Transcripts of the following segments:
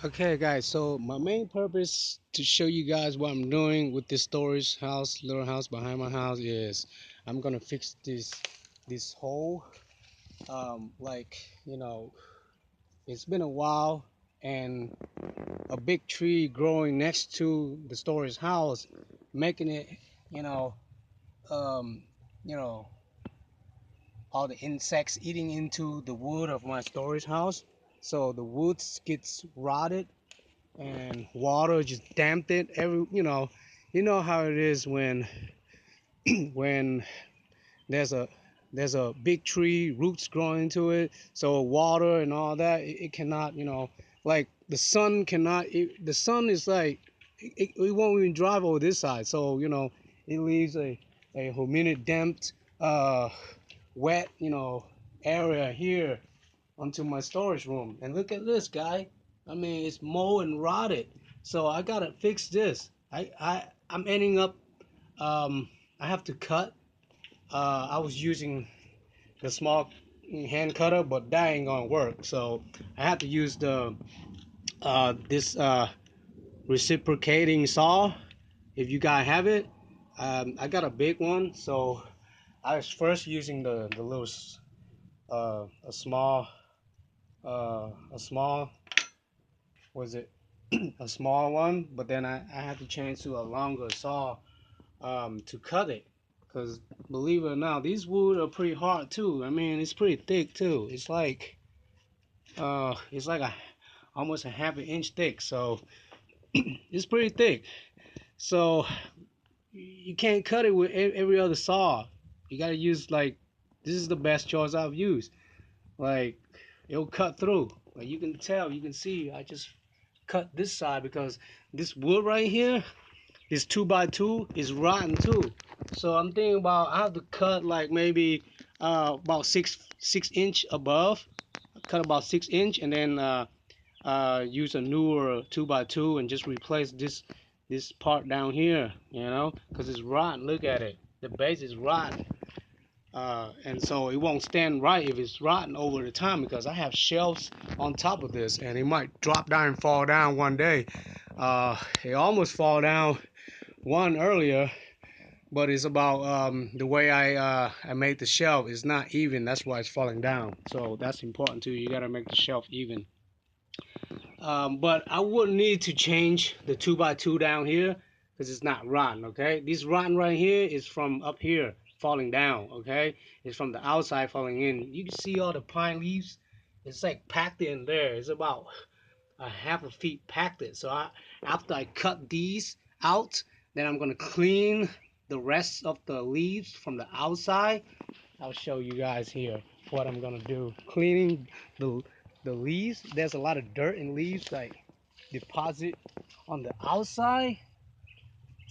Okay, guys, so my main purpose to show you guys what I'm doing with this storage house, little house behind my house, is I'm gonna fix this hole. Like, it's been a while, and a big tree growing next to the storage house, making it, you know, um, you know, all the insects eating into the wood of my storage house. So the wood gets rotted and water just damped it. You know how it is when when there's a there's a big tree, roots growing into it, so water and all that, it cannot, like the sun cannot. The sun is like it won't even drive over this side, so it leaves a humidity damped, wet, area here onto my storage room. And look at this, guy. I mean, it's mold and rotted. So I gotta fix this. I'm ending up. I have to cut. I was using the small hand cutter, but that ain't gonna work. So I have to use the this reciprocating saw. If you guys have it, I got a big one. So I was first using the little a small was it a small one, but then I had to change to a longer saw to cut it. Because believe it or not, these wood are pretty hard too. I mean, it's pretty thick too. It's like a almost a half an inch thick, so it's pretty thick. So you can't cut it with every other saw. You gotta use, like, this is the best choice I've used. Like, it'll cut through. Like, you can tell, you can see. I just cut this side because this wood right here, this 2x2, is rotten too. So I'm thinking about I have to cut like maybe about six inch above. Cut about 6 inch and then use a newer 2x2 and just replace this part down here, because it's rotten. Look at it. The base is rotten. And so it won't stand right if it's rotten over the time, because I have shelves on top of this and it might drop down and fall down one day. It almost fall down one earlier, but it's about the way I made the shelf is not even. That's why it's falling down. So that's important too. You gotta make the shelf even. But I wouldn't need to change the 2x2 down here because it's not rotten. Okay, this rotten right here is from up here falling down. Okay, it's from the outside falling in. You can see all the pine leaves. It's like packed in there. It's about a half a feet packed it. So after I cut these out, then I'm gonna clean the rest of the leaves from the outside. I'll show you guys here what I'm gonna do. Cleaning the the leaves. There's a lot of dirt and leaves like deposit on the outside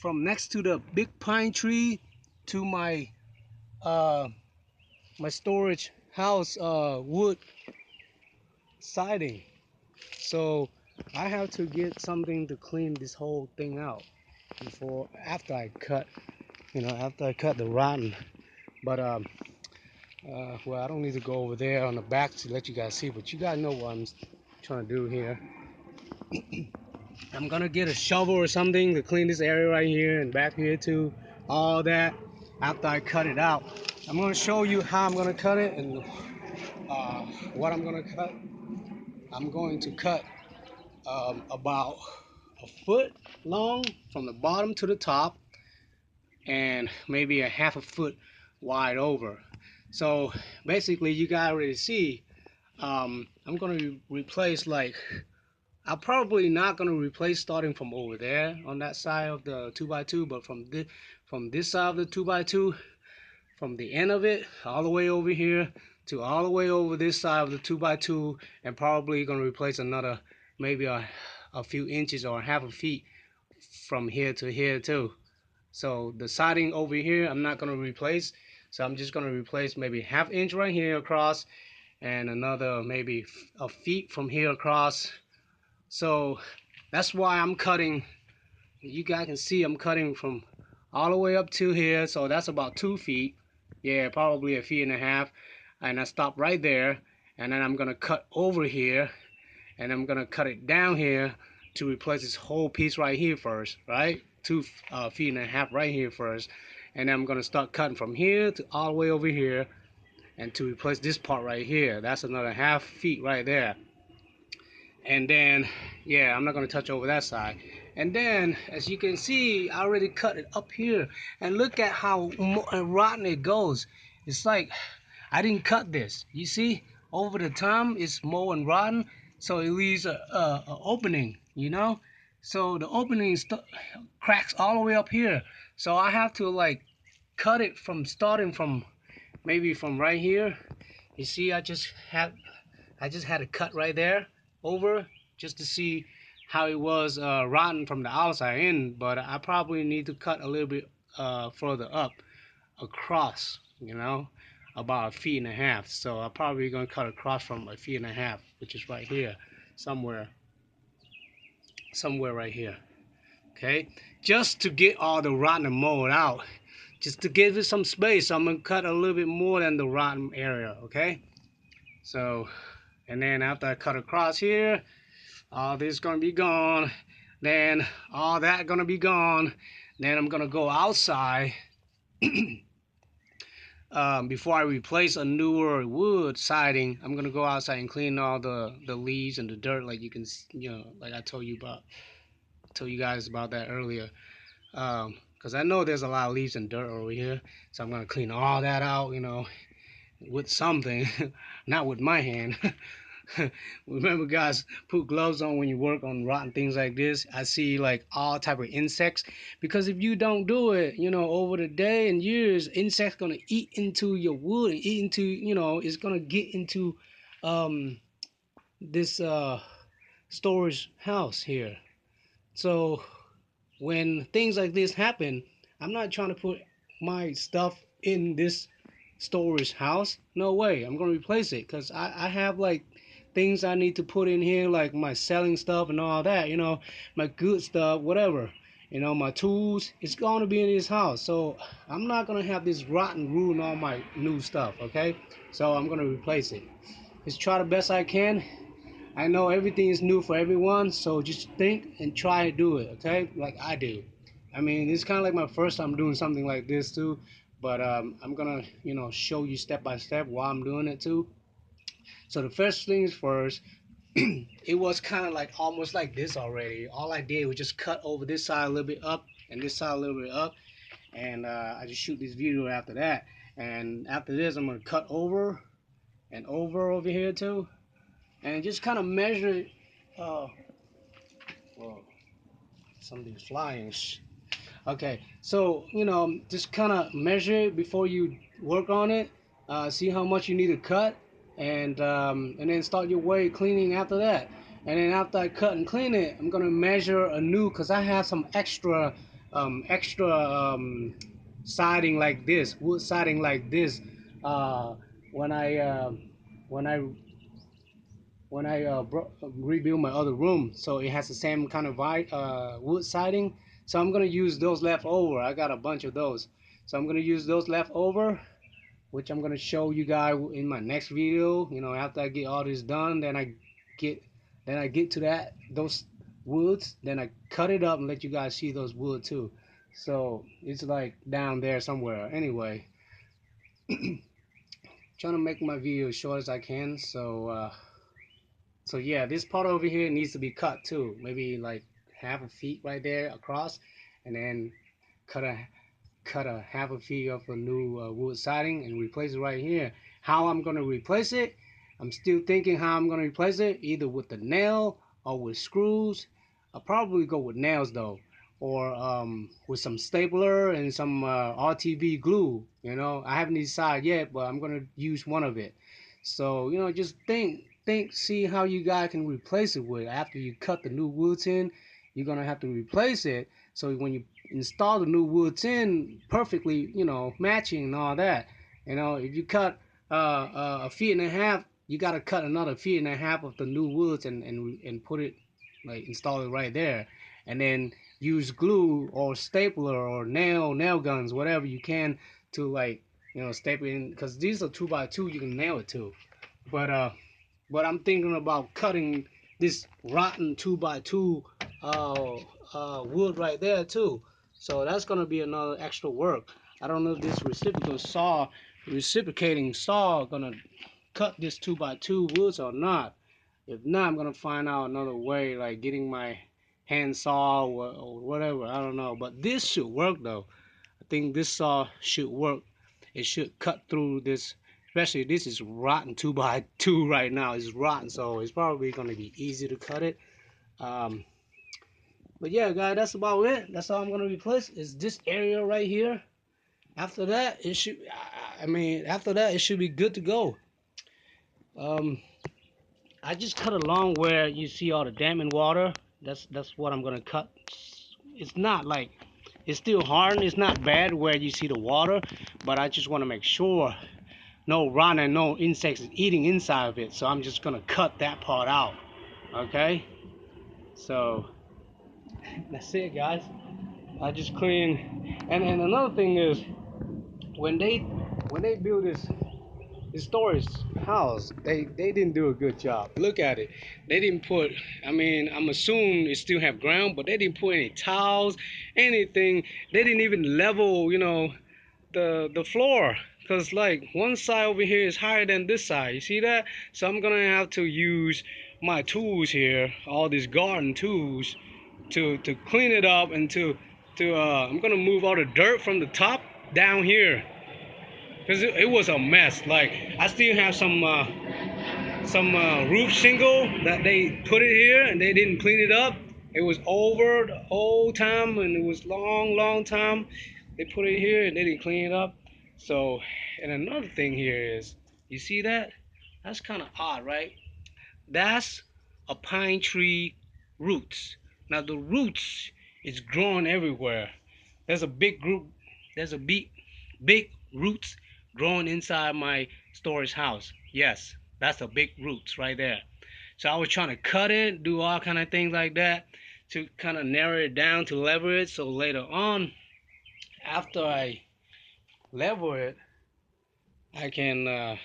from next to the big pine tree to uh my storage house wood siding. So I have to get something to clean this whole thing out before after I cut, after I cut the rotten. But well, I don't need to go over there on the back to let you guys see, but you guys know what I'm trying to do here. I'm gonna get a shovel or something to clean this area right here and back here too, all that after I cut it out. I'm gonna show you how I'm gonna cut it and what I'm gonna cut. I'm going to cut about a foot long from the bottom to the top and maybe a half a foot wide over. So basically you guys already see, I'm going to replace, like, I'm probably not going to replace starting from over there on that side of the 2x2, but from this side of the 2x2, from the end of it all the way over here to all the way over this side of the 2x2, and probably going to replace another maybe a few inches or half a feet from here to here too. So the siding over here I'm not going to replace, so I'm just going to replace maybe half inch right here across and another maybe a feet from here across. So that's why I'm cutting. You guys can see I'm cutting from all the way up to here, so that's about 2 feet. Yeah, probably a feet and a half. And I stop right there, and then I'm gonna cut over here, and I'm gonna cut it down here to replace this whole piece right here first, right? 2.5 feet right here first, and then I'm gonna start cutting from here to all the way over here, and to replace this part right here, that's another half feet right there. And then, yeah, I'm not gonna touch over that side. And then, as you can see, I already cut it up here, and look at how rotten it goes. It's like I didn't cut this. You see, over the time it's more and rotten, so it leaves a opening, you know. So the opening cracks all the way up here. So I have to like cut it from starting from maybe from right here. You see, I just had a cut right there over just to see how it was rotten from the outside in, but I probably need to cut a little bit further up across, you know, about 1.5 feet. So I'm probably gonna cut across from 1.5 feet, which is right here, somewhere, somewhere right here. Okay, just to get all the rotten mold out, just to give it some space. I'm gonna cut a little bit more than the rotten area. Okay, so and then after I cut across here, all this gonna be gone. Then all that gonna be gone. Then I'm gonna go outside. Before I replace a newer wood siding, I'm gonna go outside and clean all the leaves and the dirt, like you can, like I told you guys about that earlier. Because I know there's a lot of leaves and dirt over here, so I'm gonna clean all that out, with something, not with my hand. Remember, guys, put gloves on when you work on rotten things like this. I see like all type of insects, because if you don't do it, over the day and years, insects gonna eat into your wood and eat into, it's gonna get into this storage house here. So when things like this happen, I'm not trying to put my stuff in this storage house. No way. I'm gonna replace it, because I have like things I need to put in here, like my selling stuff and all that, my good stuff, whatever. My tools, it's gonna be in this house. So I'm not gonna have this rotten ruin all my new stuff, okay? So I'm gonna replace it. Just try the best I can. I know everything is new for everyone, so just think and try to do it, okay? Like I do. I mean, it's kind of like my first time doing something like this too, but I'm gonna, show you step by step while I'm doing it too. So the first things first, it was kind of like almost like this already. All I did was just cut over this side a little bit up and this side a little bit up, and I just shoot this video after that. And after this, I'm gonna cut over and over here too, and just kind of measure it. Well, something's flying. Okay, so just kind of measure it before you work on it. See how much you need to cut, and then start your way cleaning after that. And then after I cut and clean it, I'm gonna measure a new, cause I have some extra siding like this, wood siding like this. Uh, when I when I rebuild my other room, so it has the same kind of wood siding. So I'm gonna use those leftover. I got a bunch of those, so I'm gonna use those leftover, which I'm gonna show you guys in my next video. After I get all this done, get then I get to those woods, then I cut it up and let you guys see those wood too. So it's like down there somewhere. Anyway, trying to make my video as short as I can. So yeah, this part over here needs to be cut too. Maybe like half a feet right there across, and then cut a cut a half a feet of a new wood siding and replace it right here. How I'm gonna replace it? I'm still thinking how I'm gonna replace it, either with the nail or with screws. I'll probably go with nails though, or with some stapler and some RTV glue. I haven't decided yet, but I'm gonna use one of it. So just think, see how you guys can replace it with. After you cut the new woods in, you're gonna have to replace it. So when you install the new woods in perfectly, matching and all that, if you cut 1.5 feet, you gotta cut another 1.5 feet of the new woods and put it, like, install it right there, and then use glue or stapler or nail guns, whatever you can, to, like, staple in, because these are 2x2, you can nail it to. But I'm thinking about cutting this rotten 2x2 wood right there too. So that's gonna be another extra work. I don't know if this reciprocating saw gonna cut this 2x2 woods or not. If not, I'm gonna find out another way, like getting my hand saw or whatever. I don't know, but this should work though. I think this saw should work. It should cut through this. Especially this is rotten 2x2 right now. It's rotten, so it's probably gonna be easy to cut it. Um, but yeah, guys, that's about it. That's all I'm gonna replace is this area right here. After that, it should. I mean, after that, it should be good to go. Um, I just cut along where you see all the damming water. That's what I'm gonna cut. It's not like it's still hard. It's not bad where you see the water, but I just want to make sure no rot and no insects is eating inside of it. So I'm just gonna cut that part out. Okay. So that's it, guys. I just clean. And another thing is when they build this storage house, they didn't do a good job. Look at it. They didn't put, I mean, I'm assuming it still have ground, but they didn't put any tiles, anything. They didn't even level, the floor, because like one side over here is higher than this side. You see that? So I'm gonna have to use my tools here, all these garden tools, to clean it up and to I'm gonna move all the dirt from the top down here, because it was a mess. Like I still have some roof shingle that they put it here and they didn't clean it up. It was over the whole time and it was long time. They put it here and they didn't clean it up. So, and another thing here is, you see that? That's kind of odd, right? That's a pine tree roots. Now the roots is growing everywhere. There's a big group, there's a big roots growing inside my storage house. Yes, that's a big roots right there. So I was trying to cut it, do all kind of things like that to kind of narrow it down to level it. So later on, after I level it, I can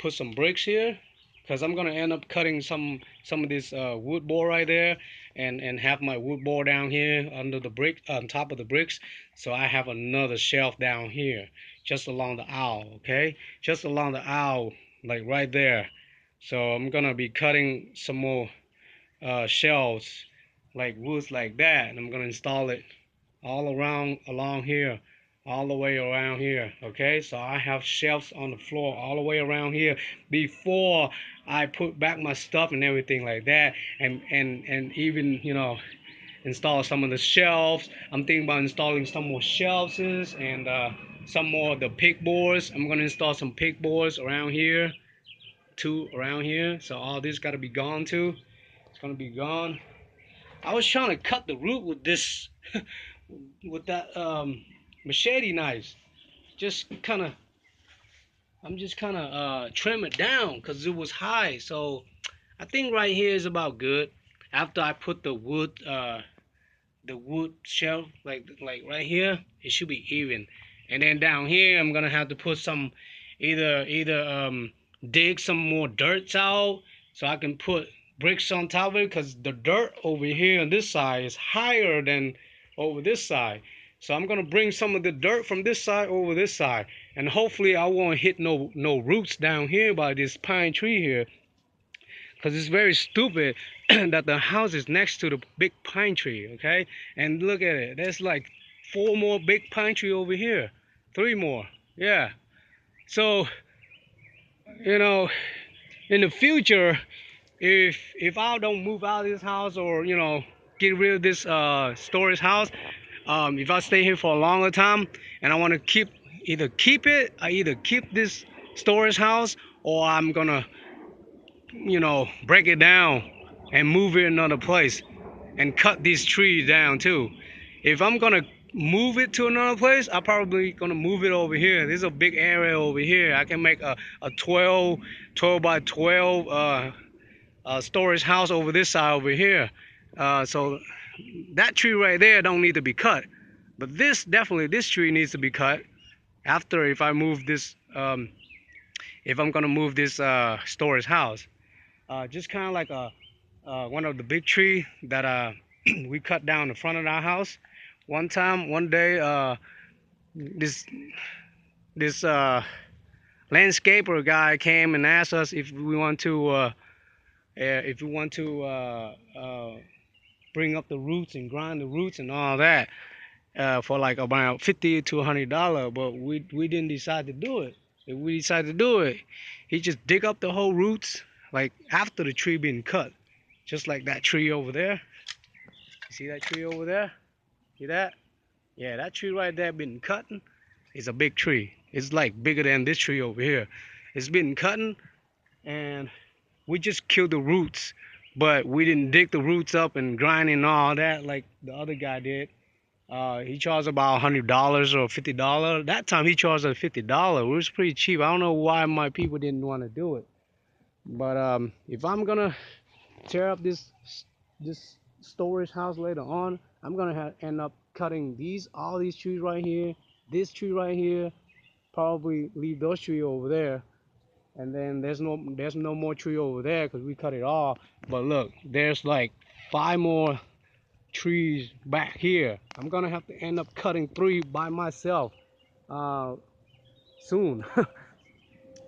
put some bricks here, because I'm gonna end up cutting some of this wood board right there, and have my wood board down here under the brick, on top of the bricks. So I have another shelf down here just along the aisle. Okay, just along the aisle, like right there. So I'm gonna be cutting some more shelves, like woods like that, and I'm gonna install it all around along here, all the way around here. Okay, so I have shelves on the floor all the way around here before I put back my stuff and everything like that, and even install some of the shelves. I'm thinking about installing some more shelves and some more of the pick boards. I'm gonna install some pick boards around here too, around here. So all this got to be gone too. It's gonna be gone. I was trying to cut the root with this with that machete knife. Just kind of, I'm just kind of trim it down because it was high. So I think right here is about good. After I put the wood shelf, like right here, it should be even. And then down here I'm gonna have to put some, either dig some more dirt out so I can put bricks on top of it, because the dirt over here on this side is higher than over this side. So I'm gonna bring some of the dirt from this side over this side, and hopefully I won't hit no roots down here by this pine tree here, because it's very stupid that the house is next to the big pine tree. Okay, and look at it, there's like 4 more big pine tree over here, 3 more. Yeah, so in the future, if I don't move out of this house, or get rid of this storage house, if I stay here for a longer time and I want to keep it, I either keep this storage house, or I'm gonna break it down and move it another place and cut these trees down too. If I'm gonna move it to another place, I'm probably gonna move it over here. There's a big area over here. I can make a 12 by 12 storage house over this side over here. So that tree right there don't need to be cut, but this tree needs to be cut after, if I move this, if I'm gonna move this storage house. Just kind of like one of the big tree that we cut down in front of our house. One day, this this landscaper guy came and asked us if we want to bring up the roots and grind the roots and all that for like about $50 to $100, but we didn't decide to do it. If we decide to do it, he just dig up the whole roots like after the tree been cut, just like that tree over there. You see that tree over there? See that? Yeah, that tree right there been cutting. It's a big tree. It's like bigger than this tree over here. It's been cutting, and we just killed the roots, but we didn't dig the roots up and grind and all that like the other guy did. He charged about $100 or $50. That time he charged us $50, which was pretty cheap. I don't know why my people didn't want to do it. But if I'm gonna tear up this storage house later on, I'm gonna end up cutting all these trees right here, this tree right here, probably leave those trees over there, and then there's no more tree over there because we cut it all. But look, there's like 5 more trees back here. I'm gonna have to end up cutting 3 by myself uh, soon.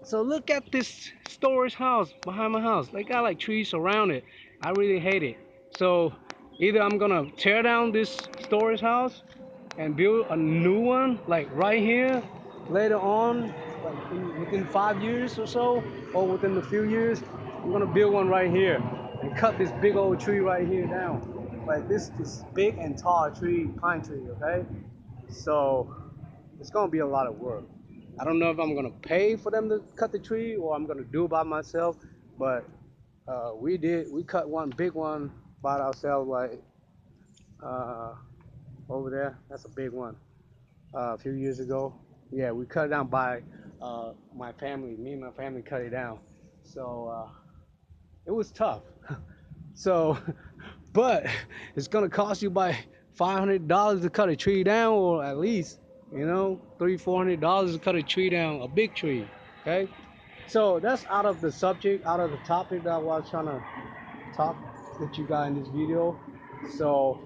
So look at this storage house behind my house. They got like trees around it. I really hate it. So either I'm gonna tear down this storage house and build a new one like right here later on, like within 5 years or so, or within a few years. I'm gonna build one right here and cut this big old tree right here down. Like this big and tall tree, pine tree, okay? So it's gonna be a lot of work. I don't know if I'm gonna pay for them to cut the tree or I'm gonna do it by myself, but we cut one big one by ourselves, like uh, over there. That's a big one. A few years ago. Yeah, we cut it down by my family. Me and my family cut it down. So it was tough. So, but it's gonna cost you by $500 to cut a tree down, or at least $300-400 to cut a tree down, a big tree. Okay. So that's out of the subject, out of the topic that I was trying to talk with you guys in this video. So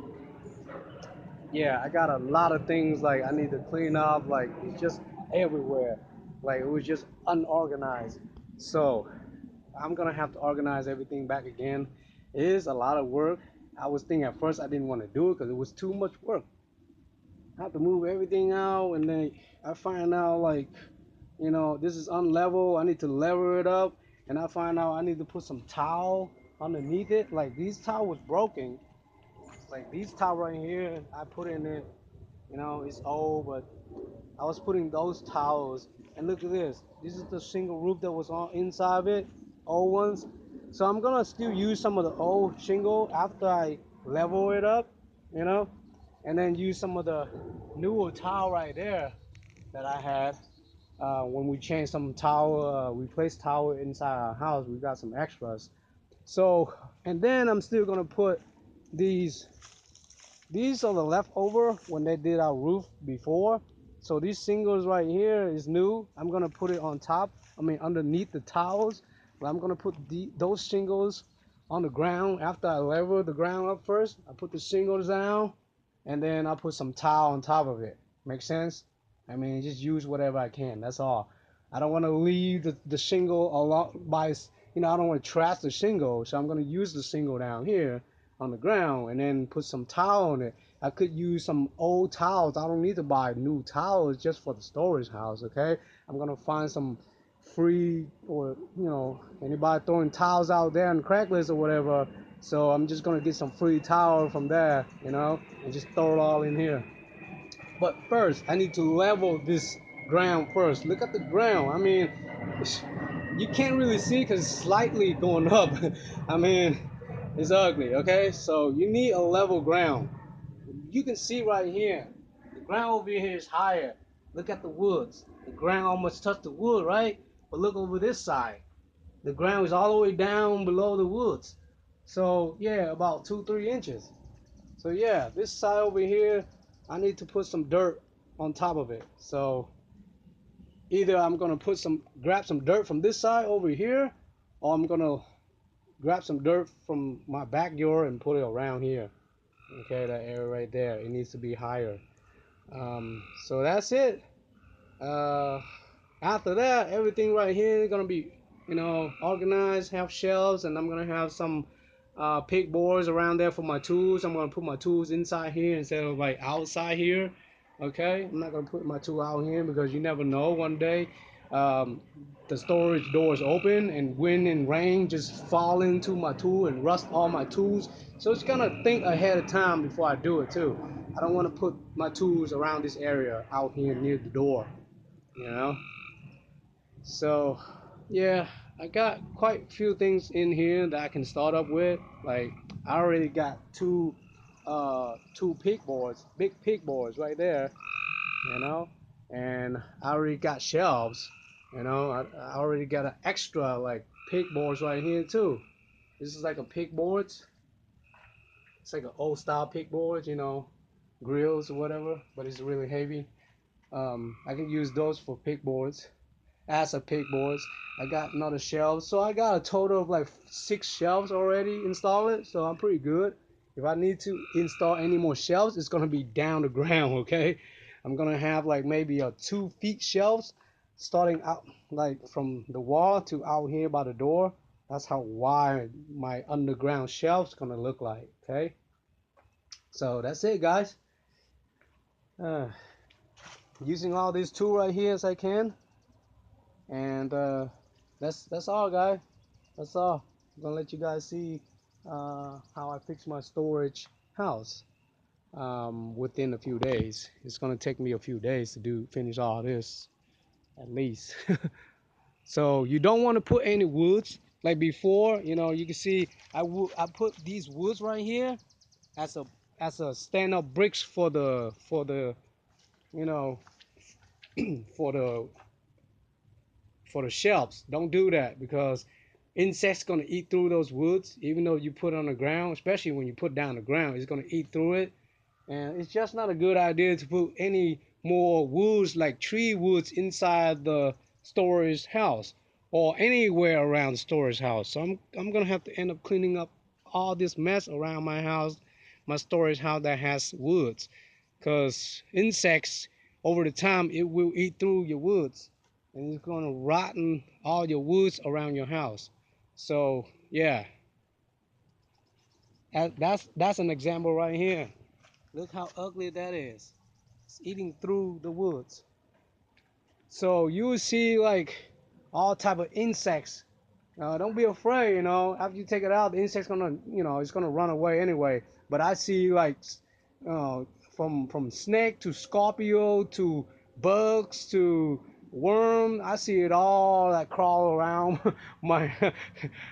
yeah, I got a lot of things like I need to clean up. Like it's just everywhere. Like it was just unorganized. So I'm gonna have to organize everything back again. It is a lot of work. I was thinking at first I didn't want to do it because it was too much work. I have to move everything out, and then I find out like, this is unlevel. I need to level it up, and I find out I need to put some towel underneath it. Like these towel was broken. Like these towel right here, I put in it. It's old, but I was putting those towels, and look at this. This is the shingle roof that was on inside of it, old ones. So I'm gonna still use some of the old shingle after I level it up, you know, and then use some of the newer towel right there that I had when we changed some towel, replaced towel inside our house. We got some extras. So, and then I'm still gonna put these these are the leftover when they did our roof before. So these shingles right here is new. I'm gonna put it on top. I mean underneath the towels. But I'm gonna put those shingles on the ground after I level the ground up first. I put the shingles down, and then I put some towel on top of it. Make sense? I mean just use whatever I can. That's all. I don't want to leave the shingle a lot by. I don't want to trash the shingle, so I'm gonna use the shingle down here on the ground and then put some towel on it. I could use some old towels. I don't need to buy new towels just for the storage house, okay? I'm gonna find some free, or anybody throwing towels out there on Craigslist or whatever. So I'm just gonna get some free towel from there, and just throw it all in here. But first, I need to level this ground first. Look at the ground. I mean, you can't really see because it's slightly going up. I mean, it's ugly, okay? So you need a level ground. You can see right here, the ground over here is higher. Look at the woods. The ground almost touched the wood, right? But look over this side. The ground is all the way down below the woods. So yeah, about 2-3 inches. So yeah, this side over here, I need to put some dirt on top of it. So either I'm gonna grab some dirt from this side over here, or I'm gonna grab some dirt from my backyard and put it around here. Okay, that area right there. It needs to be higher. So that's it. Uh, After that, everything right here is gonna be, organized, have shelves, and I'm gonna have some pig boards around there for my tools. I'm gonna put my tools inside here instead of like outside here. Okay, I'm not gonna put my tool out here because you never know. One day, um, the storage doors open and wind and rain just fall into my tool and rust all my tools. So it's gonna think ahead of time before I do it too. I don't want to put my tools around this area out here near the door. You know. So, yeah, I got quite a few things in here that I can start up with. Like, I already got two pig boards, big pig boards right there, you know, and I already got shelves, I already got an extra like pig boards right here too. This is like a pig boards. It's like an old style pig boards, grills or whatever, but it's really heavy. I can use those for pig boards as a pig boards. I got another shelf, so I got a total of like 6 shelves already installed. So I'm pretty good. If I need to install any more shelves, it's gonna be down the ground. Okay, I'm gonna have like maybe a 2 feet shelves starting out like from the wall to out here by the door. That's how wide my underground shelves gonna look like. Okay, so that's it, guys. Uh, Using all these tools right here as I can, and that's all, guys. That's all. I'm gonna let you guys see how I fix my storage house within a few days. It's gonna take me a few days to finish all this at least. So you don't want to put any woods like before. You can see I put these woods right here as a stand up bricks for the you know for the shelves. Don't do that because insects gonna eat through those woods. Even though you put it on the ground, especially when you put down the ground, it's gonna eat through it. And it's just not a good idea to put any more woods like tree woods inside the storage house or anywhere around the storage house. So I'm gonna have to end up cleaning up all this mess around my house, my storage house that has woods, because insects over the time it will eat through your woods and it's gonna rotten all your woods around your house. So yeah, that's an example right here. Look how ugly that is. It's eating through the woods. So you will see like all type of insects. Don't be afraid, after you take it out, the insect's gonna, it's gonna run away anyway. But I see like, uh, from snake to scorpio to bugs to worm. I see it all that crawl around my.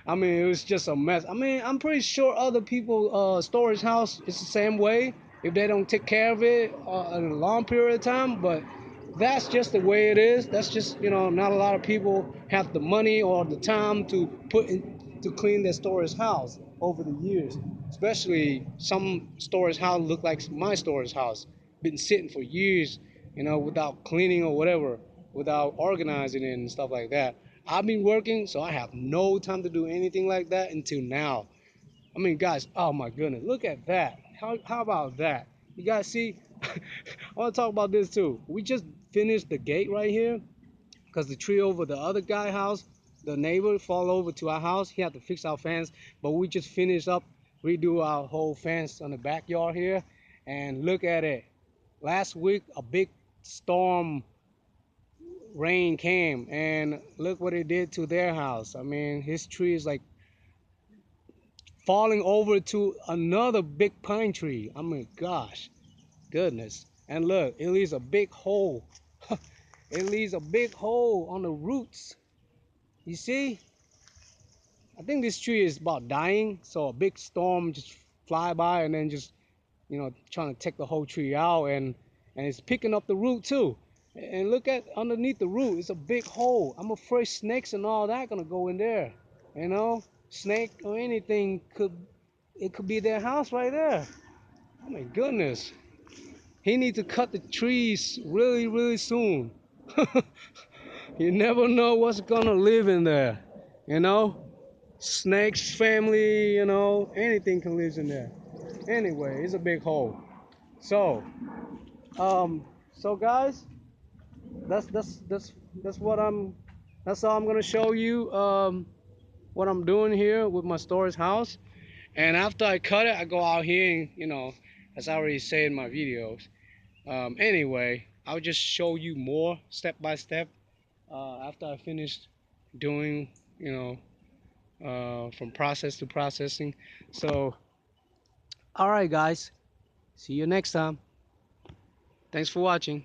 I mean, it was just a mess. I mean, I'm pretty sure other people storage house is the same way if they don't take care of it in a long period of time. But that's just the way it is. That's just, not a lot of people have the money or the time to put in to clean their storage house over the years. Especially some storage house look like my storage house, been sitting for years, without cleaning or whatever, without organizing it and stuff like that. I've been working, so I have no time to do anything like that until now. I mean, guys, oh my goodness, look at that. How about that? You guys see? I want to talk about this too. We just finished the gate right here because the tree over the other guy house, the neighbor fall over to our house. He had to fix our fence, but we just finished up, redo our whole fence on the backyard here. And look at it. Last week, a big storm rain came, and look what it did to their house. I mean, his tree is like falling over to another big pine tree. I mean, gosh, goodness. And look, it leaves a big hole. It leaves a big hole on the roots. You see? I think this tree is about dying, so a big storm just fly by and then just, trying to take the whole tree out, and it's picking up the root too. And look at underneath the root, it's a big hole. I'm afraid snakes and all that gonna go in there. Snake or anything could be their house right there. Oh my goodness. He needs to cut the trees really, really soon. You never know what's gonna live in there, you know? snakes family, you know, anything can live in there. Anyway, it's a big hole. So, so guys, that's that's that's that's what I'm. That's all I'm gonna show you. What I'm doing here with my storage house. And after I cut it, I go out here and, you know, as I already say in my videos. Anyway, I'll just show you more step by step after I finish doing, you know, from process to processing. So, all right, guys. See you next time. Thanks for watching.